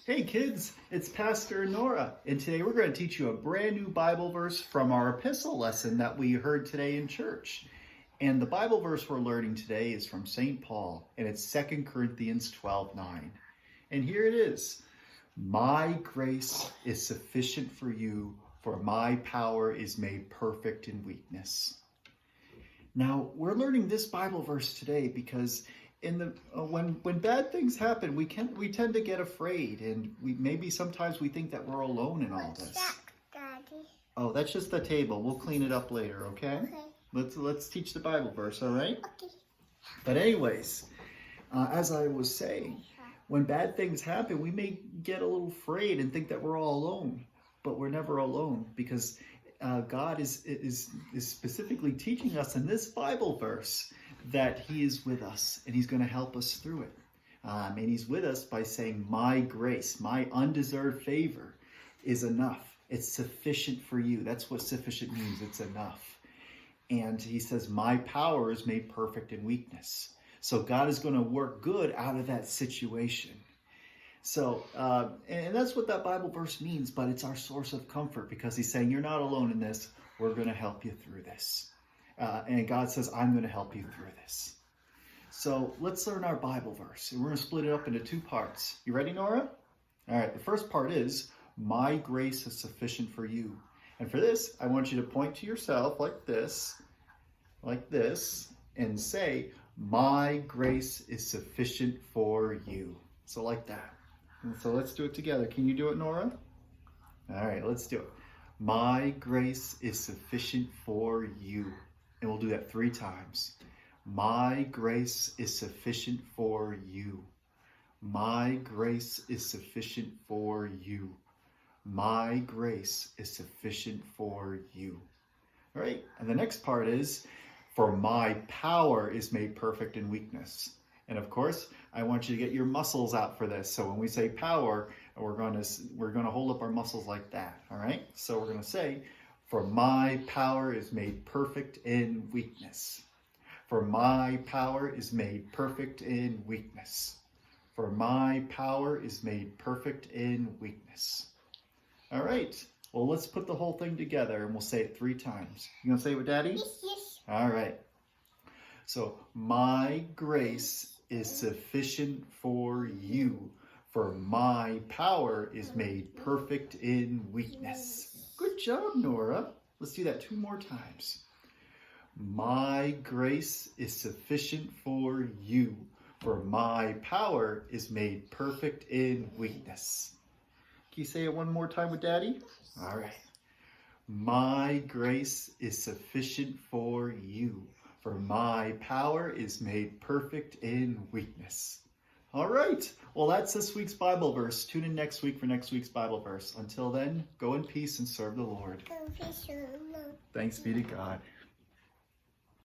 Hey kids, it's Pastor Nora, and today we're going to teach you a brand new Bible verse from our epistle lesson that we heard today in church. And the Bible verse we're learning today is from St. Paul, and it's 2 Corinthians 12:9. And here it is. My grace is sufficient for you, for my power is made perfect in weakness. Now, we're learning this Bible verse today because when bad things happen, we tend to get afraid, and maybe sometimes we think that we're alone in all this. What's that, Daddy? Oh, that's just the table. We'll clean it up later, okay? Let's teach the Bible verse, all right? Okay. But anyways, as I was saying, when bad things happen, we may get a little afraid and think that we're all alone, but we're never alone because God is specifically teaching us in this Bible verse that He is with us and He's going to help us through it. And He's with us by saying, my grace, my undeserved favor is enough. It's sufficient for you. That's what sufficient means. It's enough. And He says, my power is made perfect in weakness. So God is going to work good out of that situation. So, and that's what that Bible verse means, but it's our source of comfort because He's saying, you're not alone in this. We're going to help you through this. And God says, I'm going to help you through this. So let's learn our Bible verse. And we're going to split it up into two parts. You ready, Nora? All right, the first part is, my grace is sufficient for you. And for this, I want you to point to yourself like this, and say, my grace is sufficient for you. So like that. And so let's do it together. Can you do it, Nora? All right, let's do it. My grace is sufficient for you. And we'll do that 3 times. My grace is sufficient for you. My grace is sufficient for you. My grace is sufficient for you. All right, and the next part is, for my power is made perfect in weakness. And of course, I want you to get your muscles out for this. So when we say power, we're going to hold up our muscles like that. All right, so we're going to say, for my power is made perfect in weakness. For my power is made perfect in weakness. For my power is made perfect in weakness. All right. Well, let's put the whole thing together and we'll say it 3 times. You gonna say it with Daddy? Yes. All right. So, my grace is sufficient for you, for my power is made perfect in weakness. Good job, Nora. Let's do that 2 more times. My grace is sufficient for you, for my power is made perfect in weakness. Can you say it 1 more time with Daddy? All right. My grace is sufficient for you, for my power is made perfect in weakness. All right. Well, that's this week's Bible verse. Tune in next week for next week's Bible verse. Until then, go in peace and serve the Lord. Thanks be to God.